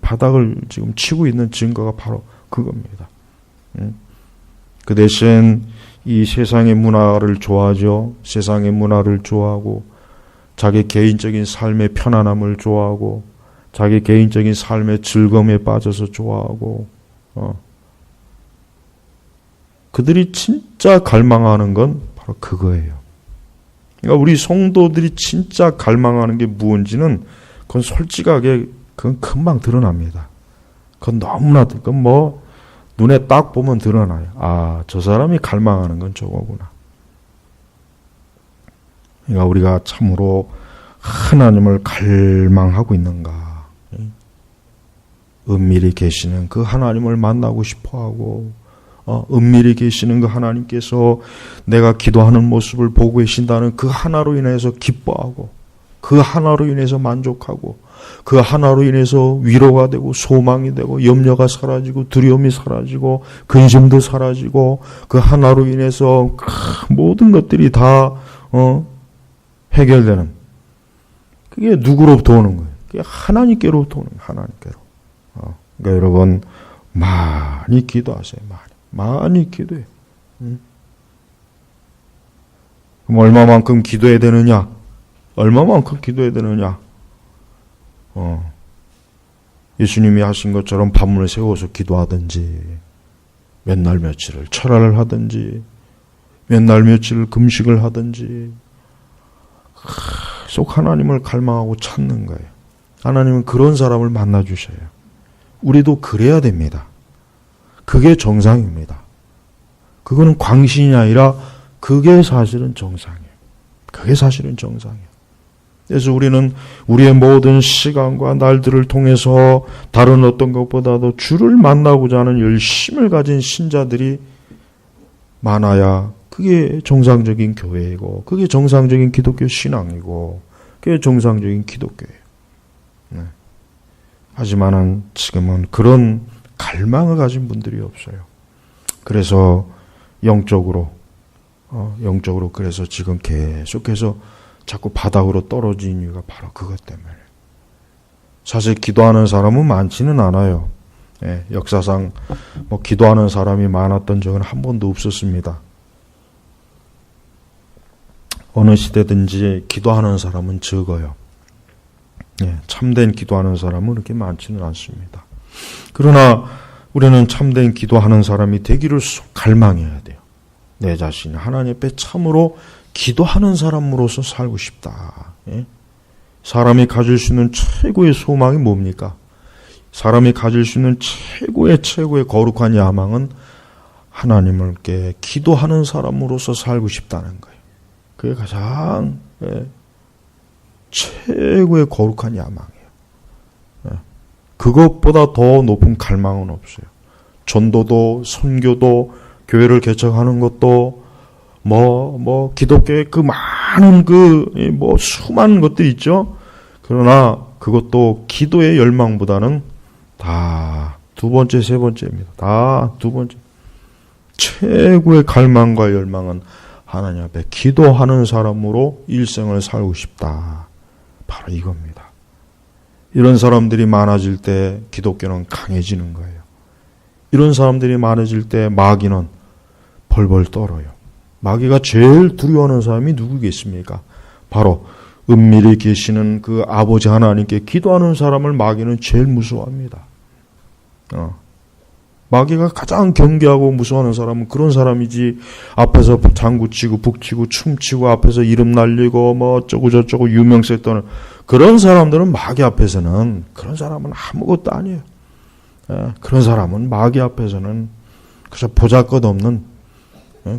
치고 있는 증거가 바로 그겁니다. 그 대신 이 세상의 문화를 좋아하죠. 세상의 문화를 좋아하고 자기 개인적인 삶의 편안함을 좋아하고 자기 개인적인 삶의 즐거움에 빠져서 좋아하고 그들이 진짜 갈망하는 건 바로 그거예요. 그러니까 우리 성도들이 진짜 갈망하는 게 무엇인지는 그건 솔직하게 그건 금방 드러납니다. 그건 너무나 그건 눈에 딱 보면 드러나요. 아, 저 사람이 갈망하는 건 저거구나. 그러니까 우리가 참으로 하나님을 갈망하고 있는가? 은밀히 계시는 그 하나님을 만나고 싶어하고 은밀히 계시는 그 하나님께서 내가 기도하는 모습을 보고 계신다는 그 하나로 인해서 기뻐하고 그 하나로 인해서 만족하고 그 하나로 인해서 위로가 되고 소망이 되고 염려가 사라지고 두려움이 사라지고 근심도 사라지고 그 하나로 인해서 모든 것들이 다 해결되는 그게 누구로부터 오는 거예요? 그게 하나님께로부터 오는 거예요. 하나님께로. 그러니까 여러분 많이 기도하세요. 많이 기도해요. 그럼 얼마만큼 기도해야 되느냐? 얼마만큼 기도해야 되느냐? 예수님이 하신 것처럼 밤문을 세워서 기도하든지 몇 날 며칠을 철야를 하든지 몇 날 며칠을 금식을 하든지 계속 하나님을 갈망하고 찾는 거예요. 하나님은 그런 사람을 만나주셔요. 우리도 그래야 됩니다. 그게 정상입니다. 그거는 광신이 아니라 그게 사실은 정상이에요. 그게 사실은 정상이에요. 그래서 우리는 우리의 모든 시간과 날들을 통해서 다른 어떤 것보다도 주를 만나고자 하는 열심을 가진 신자들이 많아야 그게 정상적인 교회이고, 그게 정상적인 기독교 신앙이고, 그게 정상적인 기독교예요. 네. 하지만은 지금은 그런 갈망을 가진 분들이 없어요. 그래서 영적으로 그래서 지금 계속해서 자꾸 바닥으로 떨어진 이유가 바로 그것 때문에. 사실 기도하는 사람은 많지는 않아요. 예, 역사상 기도하는 사람이 많았던 적은 한 번도 없었습니다. 어느 시대든지 기도하는 사람은 적어요. 예, 참된 기도하는 사람은 그렇게 많지는 않습니다. 그러나 우리는 참된 기도하는 사람이 되기를 갈망해야 돼요. 내 자신이 하나님 앞에 참으로 기도하는 사람으로서 살고 싶다. 예? 사람이 가질 수 있는 최고의 소망이 뭡니까? 사람이 가질 수 있는 최고의 거룩한 야망은 하나님께 기도하는 사람으로서 살고 싶다는 거예요. 그게 가장 최고의 거룩한 야망이에요. 그것보다 더 높은 갈망은 없어요. 전도도 선교도 교회를 개척하는 것도 기독교의 그 많은 수많은 것들이 있죠. 그러나 그것도 기도의 열망보다는 다 두 번째, 세 번째입니다. 다 두 번째. 최고의 갈망과 열망은 하나님 앞에 기도하는 사람으로 일생을 살고 싶다. 바로 이겁니다. 이런 사람들이 많아질 때 기독교는 강해지는 거예요. 이런 사람들이 많아질 때 마귀는 벌벌 떨어요. 마귀가 제일 두려워하는 사람이 누구겠습니까? 바로 은밀히 계시는 그 아버지 하나님께 기도하는 사람을 마귀는 제일 무서워합니다. 마귀가 가장 경계하고 무서워하는 사람은 그런 사람이지, 앞에서 장구치고 북치고 춤치고 앞에서 이름 날리고 어쩌고 저쩌고 유명세 떠는 그런 사람들은 마귀 앞에서는, 그런 사람은 아무것도 아니에요. 그런 사람은 마귀 앞에서는 그저 보잘것없는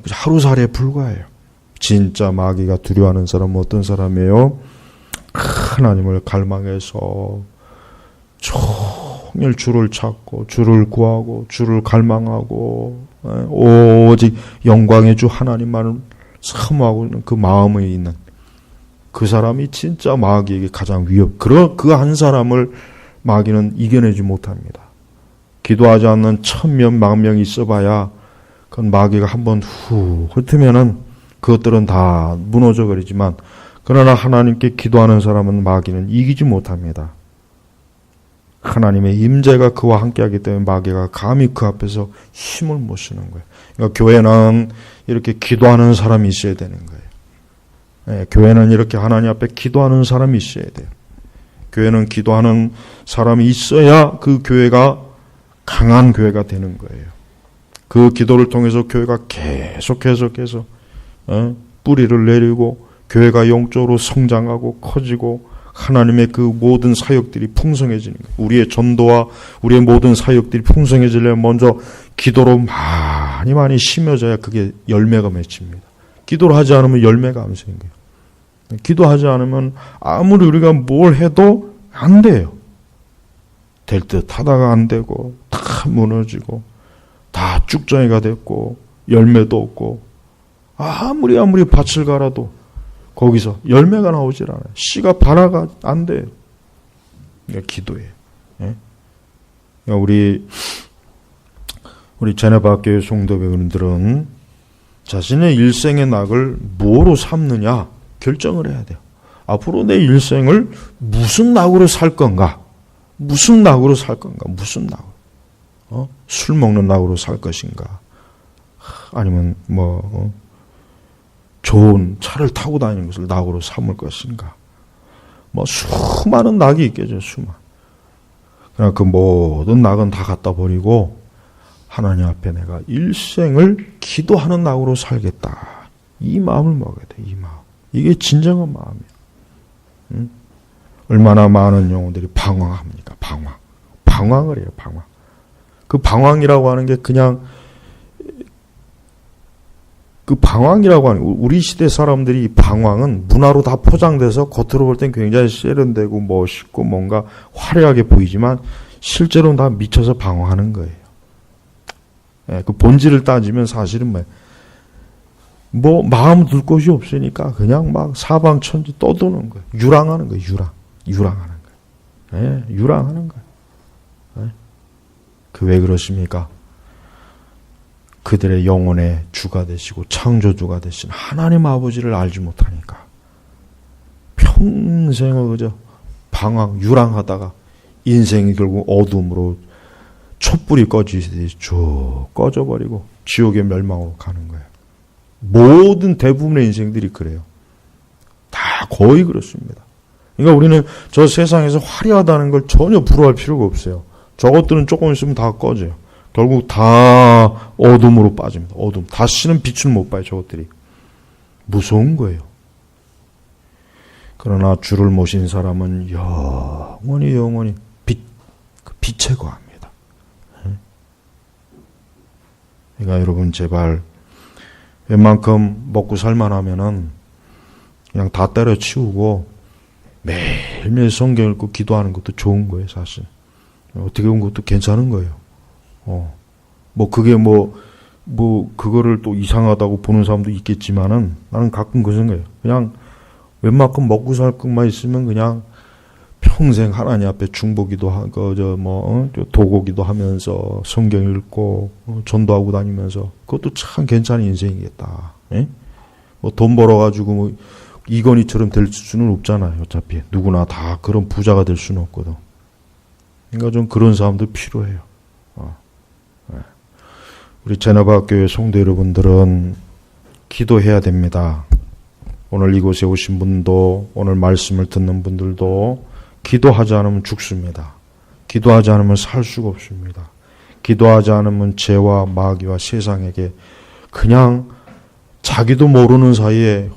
하루살이에 불과해요. 진짜 마귀가 두려워하는 사람은 어떤 사람이에요? 하나님을 갈망해서 종일 주를 찾고 주를 구하고 주를 갈망하고 오직 영광의 주 하나님만을 사모하고 있는 그 마음에 있는 그 사람이 진짜 마귀에게 가장 그 한 사람을 마귀는 이겨내지 못합니다. 기도하지 않는 1000명, 10,000명이 있어봐야 그건 마귀가 한번 훑으면은 그것들은 다 무너져 버리지만, 그러나 하나님께 기도하는 사람은 마귀는 이기지 못합니다. 하나님의 임재가 그와 함께하기 때문에 마귀가 감히 그 앞에서 힘을 못 쓰는 거예요. 그러니까 교회는 이렇게 기도하는 사람이 있어야 되는 거예요. 교회는 이렇게 하나님 앞에 기도하는 사람이 있어야 돼요. 교회는 기도하는 사람이 있어야 그 교회가 강한 교회가 되는 거예요. 그 기도를 통해서 교회가 계속해서 뿌리를 내리고 교회가 영적으로 성장하고 커지고 하나님의 그 모든 사역들이 풍성해지는 거예요. 우리의 전도와 우리의 모든 사역들이 풍성해지려면 먼저 기도로 많이 심어져야 그게 열매가 맺힙니다. 기도를 하지 않으면 열매가 안 생겨요. 기도하지 않으면 아무리 우리가 뭘 해도 안 돼요. 될 듯 하다가 안 되고 다 무너지고 다 쭉정이가 됐고 열매도 없고 아무리 밭을 갈아도 거기서 열매가 나오질 않아요. 씨가 발화가 안 돼요. 그러니까 기도예요. 예? 그러니까 우리 제네바 교회 성도님들은 자신의 일생의 낙을 뭐로 삼느냐 결정을 해야 돼요. 앞으로 내 일생을 무슨 낙으로 살 건가? 무슨 낙으로 살 건가? 무슨 낙? 술 먹는 낙으로 살 것인가? 아니면 좋은 차를 타고 다니는 것을 낙으로 삼을 것인가? 수많은 낙이 있겠죠, 수많은. 그러나 그 모든 낙은 다 갖다 버리고 하나님 앞에 내가 일생을 기도하는 낙으로 살겠다. 이 마음을 먹어야 돼, 이 마음. 이게 진정한 마음이에요. 응? 얼마나 많은 영혼들이 방황합니까? 방황을 해요, 방황. 그 방황이라고 하는 게 그냥 그 방황이라고 하는, 우리 시대 사람들이 방황은 문화로 다 포장돼서 겉으로 볼 땐 굉장히 세련되고 멋있고 뭔가 화려하게 보이지만 실제로는 다 미쳐서 방황하는 거예요. 그 본질을 따지면 사실은 뭐 마음 둘 곳이 없으니까 그냥 막 사방천지 떠도는 거예요. 유랑하는 거예요. 유랑하는 거예요. 유랑하는 거예요. 그 왜 그러십니까? 그들의 영혼의 주가 되시고 창조주가 되신 하나님 아버지를 알지 못하니까 평생을 그저 방황, 유랑하다가 인생이 결국 어둠으로 촛불이 꺼지듯이 쭉 꺼져버리고 지옥의 멸망으로 가는 거예요. 모든 대부분의 인생들이 그래요. 다 거의 그렇습니다. 그러니까 우리는 저 세상에서 화려하다는 걸 전혀 부러워할 필요가 없어요. 저것들은 조금 있으면 다 꺼져요. 결국 다 어둠으로 빠집니다. 어둠. 다시는 빛을 못 봐요. 저것들이. 무서운 거예요. 그러나 주를 모신 사람은 영원히 빛에 거합니다. 그러니까 여러분 제발 웬만큼 먹고 살만하면은 그냥 다 때려치우고 매일매일 성경 읽고 기도하는 것도 좋은 거예요. 사실. 어떻게 본 것도 괜찮은 거예요. 그게 그거를 또 이상하다고 보는 사람도 있겠지만은 나는 가끔 그 생각해요. 그냥 웬만큼 먹고 살 것만 있으면 그냥 평생 하나님 앞에 중보기도 하고, 도고기도 하면서 성경 읽고, 전도하고 다니면서 그것도 참 괜찮은 인생이겠다. 예? 돈 벌어가지고 이건희처럼 될 수는 없잖아요. 어차피 누구나 다 그런 부자가 될 수는 없거든. 그러니까 좀 그런 사람들 필요해요. 우리 제나바 교회 성도 여러분들은 기도해야 됩니다. 오늘 이곳에 오신 분도 오늘 말씀을 듣는 분들도 기도하지 않으면 죽습니다. 기도하지 않으면 살 수가 없습니다. 기도하지 않으면 죄와 마귀와 세상에게 그냥 자기도 모르는 사이에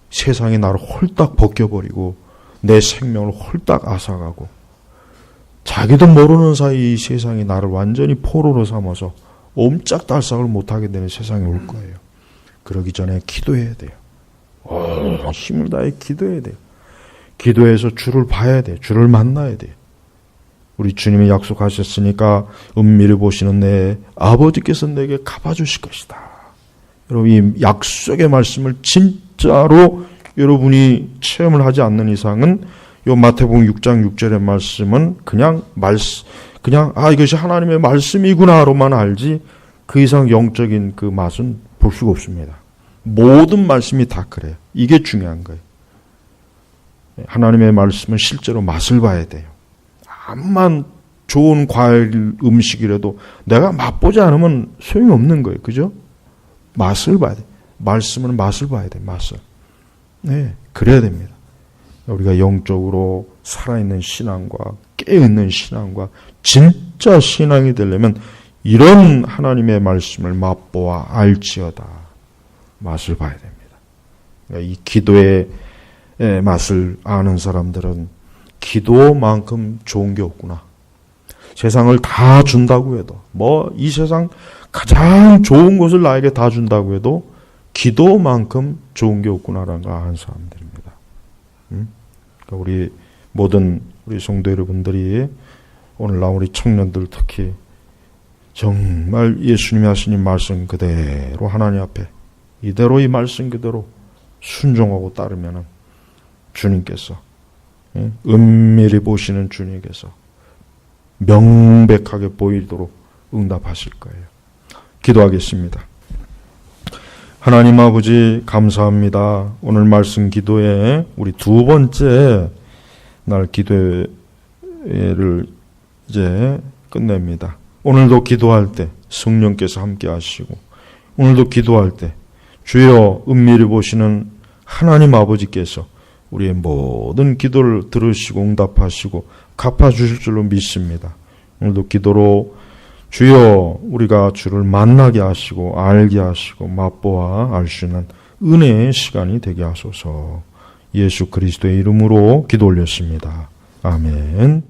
세상이 나를 홀딱 벗겨버리고 내 생명을 홀딱 앗아가고 자기도 모르는 사이 이 세상이 나를 완전히 포로로 삼아서 옴짝달싹을 못하게 되는 세상이 올 거예요. 그러기 전에 기도해야 돼요. 힘을 다해 기도해야 돼요. 기도해서 주를 봐야 돼요. 주를 만나야 돼요. 우리 주님이 약속하셨으니까 은밀히 보시는 내 아버지께서 내게 갚아주실 것이다. 여러분 이 약속의 말씀을 진짜로 여러분이 체험을 하지 않는 이상은 요 마태복음 6장 6절의 말씀은 그냥 이것이 하나님의 말씀이구나로만 알지 그 이상 영적인 그 맛은 볼 수가 없습니다. 모든 말씀이 다 그래요. 이게 중요한 거예요. 하나님의 말씀은 실제로 맛을 봐야 돼요. 암만 좋은 과일 음식이라도 내가 맛보지 않으면 소용이 없는 거예요. 그죠? 맛을 봐야 돼요. 말씀은 맛을 봐야 돼요. 맛을. 네, 그래야 됩니다. 우리가 영적으로 살아있는 신앙과 깨어있는 신앙과 진짜 신앙이 되려면 이런 하나님의 말씀을 맛보아 알지어다. 맛을 봐야 됩니다. 그러니까 이 기도의 맛을 아는 사람들은 기도만큼 좋은 게 없구나. 세상을 다 준다고 해도 이 세상 가장 좋은 것을 나에게 다 준다고 해도 기도만큼 좋은 게 없구나라는 걸 아는 사람들입니다. 그러니까 우리 모든 우리 성도 여러분들이 오늘날 우리 청년들 특히 정말 예수님이 하신 이 말씀 그대로 하나님 앞에 이대로 이 말씀 그대로 순종하고 따르면은 주님께서 은밀히 보시는 주님께서 명백하게 보이도록 응답하실 거예요. 기도하겠습니다. 하나님 아버지 감사합니다. 오늘 말씀 기도에 우리 두 번째 날 기도를 이제 끝냅니다. 오늘도 기도할 때 성령께서 함께 하시고 오늘도 기도할 때 주여 은밀히 보시는 하나님 아버지께서 우리의 모든 기도를 들으시고 응답하시고 갚아주실 줄로 믿습니다. 오늘도 기도로 주여 우리가 주를 만나게 하시고 알게 하시고 맛보아 알 수 있는 은혜의 시간이 되게 하소서. 예수 그리스도의 이름으로 기도 올렸습니다. 아멘.